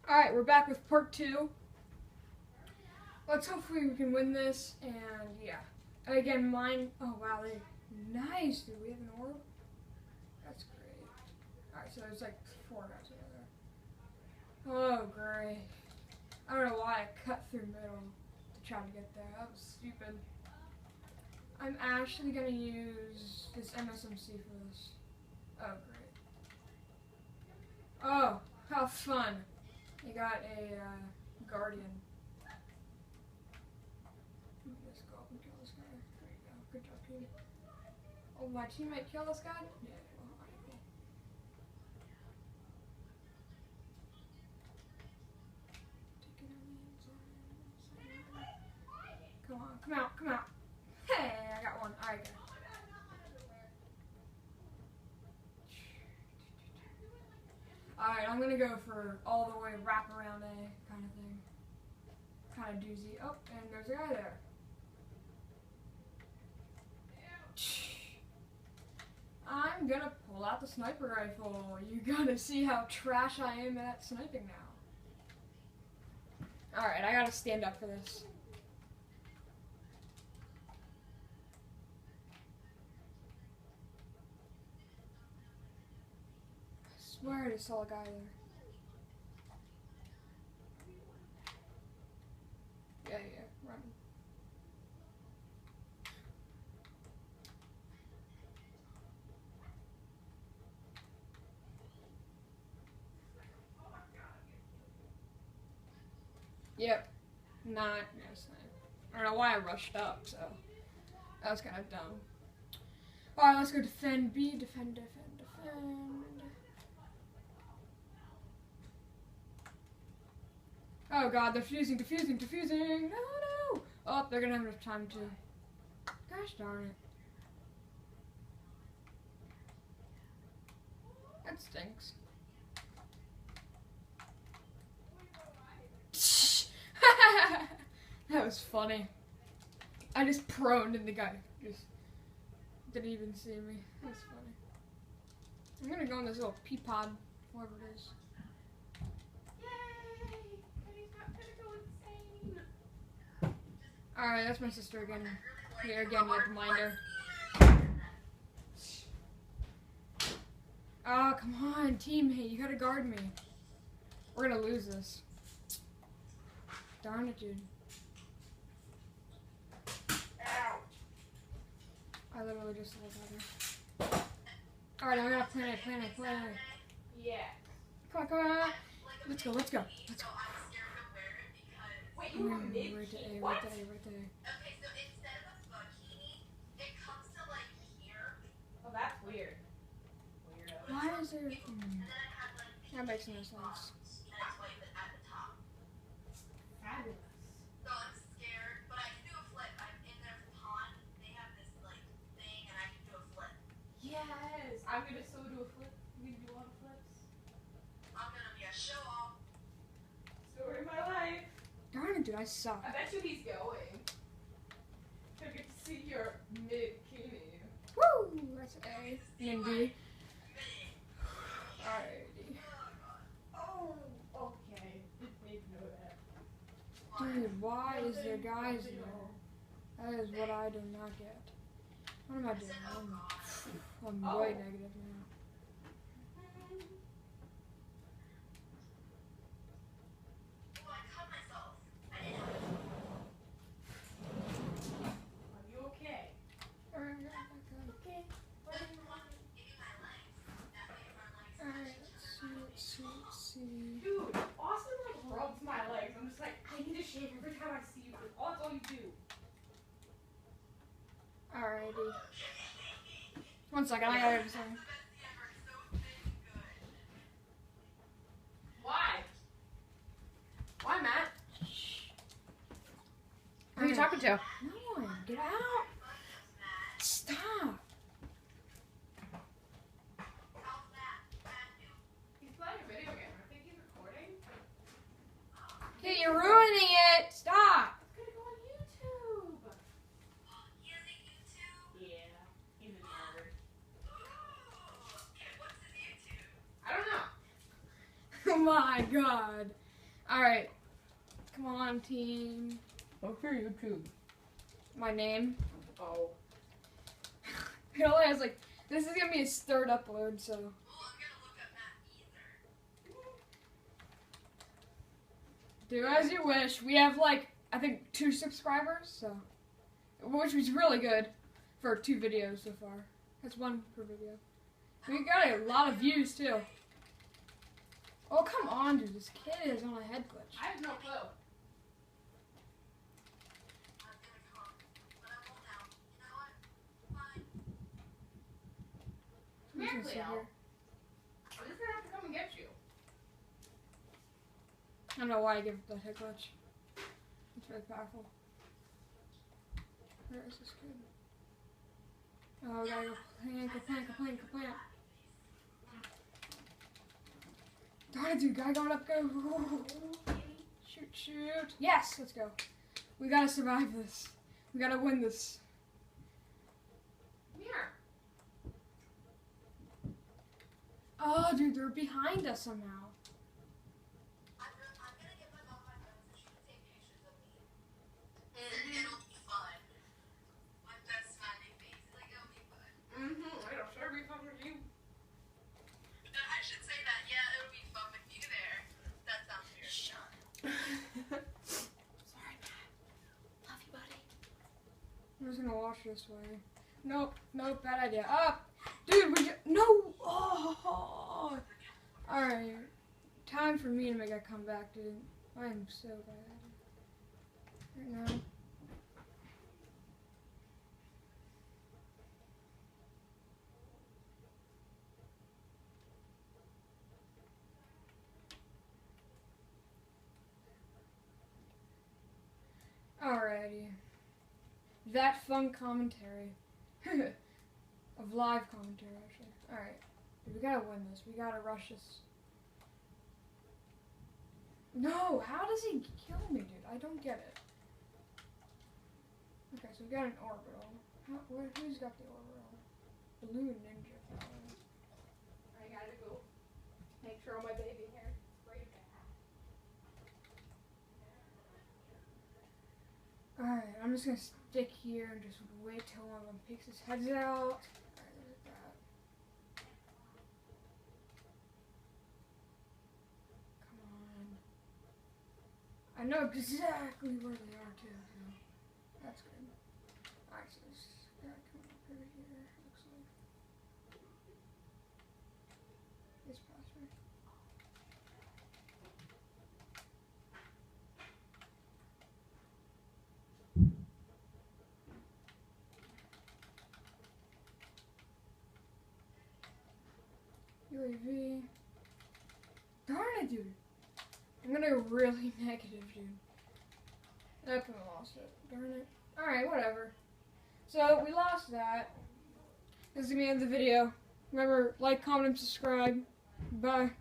Alright, we're back with part 2. Let's hopefully we can win this, and yeah. And again, mine, oh wow, they, nice, dude, we have an orb? That's great. Alright, so there's like 4 guys over there. Oh, great. I don't know why I cut through middle to try to get there. That was stupid. I'm actually gonna use this MSMC for this. Oh, great. Oh, how fun. You got a guardian. Let's go up and kill this guy. There you go. Good job, team. Oh, my teammate kill this guy? Yeah, well, alright, cool. Take it on the inside. Come on, come out, come out. Hey, I got one. Alright, good. Alright, I'm gonna go for all the way wrap around A kind of thing. Kind of doozy. Oh, and there's a guy there. I'm gonna pull out the sniper rifle. You gotta see how trash I am at sniping now. Alright, I gotta stand up for this. I swear I just saw a guy there. Yeah, run. Yep. No snipe. I don't know why I rushed up, so that was kind of dumb. Alright, let's go defend B. Defend. Oh god, they're defusing. No. Oh, they're gonna have enough time to. Gosh darn it. That stinks. That was funny. I just proned and the guy just didn't even see me. That was funny. I'm gonna go in this little pea pod, whatever it is. Alright, that's my sister again. Here again, you have to mind her. Oh, come on, teammate, you gotta guard me. We're gonna lose this. Darn it, dude. I literally just looked at her. Alright, I'm gonna plan it. Yeah. Come on. Let's go. Wait, you were Right to A. Okay, so instead of a bikini, it comes to like here. Oh, that's weird. Weirdo. Why is there? And then I had like That makes no sense. and I swipe it at the top. Fabulous. So I'm scared, but I can do a flip. I'm in their pond. They have this like thing, and I can do a flip. Yes, I'm gonna so do a flip. I'm gonna do a lot of flips. I'm gonna be a show off. Story of my life. Darn it, dude, I suck. I bet you he's going. I get to see your mid-bikini. Woo! That's A. And B. Alrighty. Oh, okay. Didn't even know that. Dude, why is there guys there? That is what I do not get. What am I doing? I'm way negative now. Oh, I cut myself. I didn't have it. Are you okay? Okay. Okay. Give me my legs. That way my legs. Alright, let's see. Dude, Austin like rubs my legs. I'm just like, I need to shave every time I see you. Oh, that's all you do. Alrighty. 1 second, I gotta do something. Why? Why, Matt? Who are you talking to? No one, get out! Stop! He's playing a video game. I think he's recording. Hey, you're ruining it! Stop! It's gonna go on YouTube. He has a YouTube? Yeah, he's a nerd. Ooh, what's his YouTube? I don't know. Oh my god. Alright. Come on, team. What's your YouTube? My name. Oh. It only has like, this is gonna be his third upload, so. Oh, I'm gonna look up Matt either. Do as you wish. We have like, I think 2 subscribers, so. Which was really good for 2 videos so far. That's 1 per video. We got a lot of views too. Oh, come on, dude. This kid is on a head glitch. I have no clue. I'm gonna come, but I won't now. You know what? Fine. I'm just gonna sit Cleo. here. I'm just gonna have to come and get you. I don't know why I give that head glitch. It's very powerful. Where is this kid? Oh, we gotta go plant. Darn it, dude. Guy going up, go. Shoot. Yes, let's go. We gotta survive this. We gotta win this. Come here. Oh, dude, they're behind us somehow. I'm gonna get my mom my friends so she can take pictures of me. And it'll be fun. My best smiling face. Like, it'll be fun. It'll sure be fun with you. I should say that. Yeah, it'll be fun with you there. That sounds weird. Sorry, Matt. Love you, buddy. I'm just gonna watch this way. Nope, bad idea. Up! Dude, no! Oh! Alright. Time for me to make a comeback, dude. I am so bad. Right now. Alrighty. That fun commentary. Of live commentary, actually. Alright. We gotta win this. We gotta rush this. No! How does he kill me, dude? I don't get it. Okay, so we got an orbital. Who's got the orbital? Balloon Ninja. I gotta go make sure all my baby hair is sprayed back. Alright, I'm just gonna stick here and just wait till one of them picks his heads out. Alright, look at that. Come on. I know exactly where they are too, so that's good. Alright, so this guy coming up over here, looks like. He's past me. UAV. Darn it, dude. I'm gonna go really negative, dude. I lost it. Darn it. Alright, whatever. So, we lost that. This is the end of the video. Remember, like, comment, and subscribe. Bye.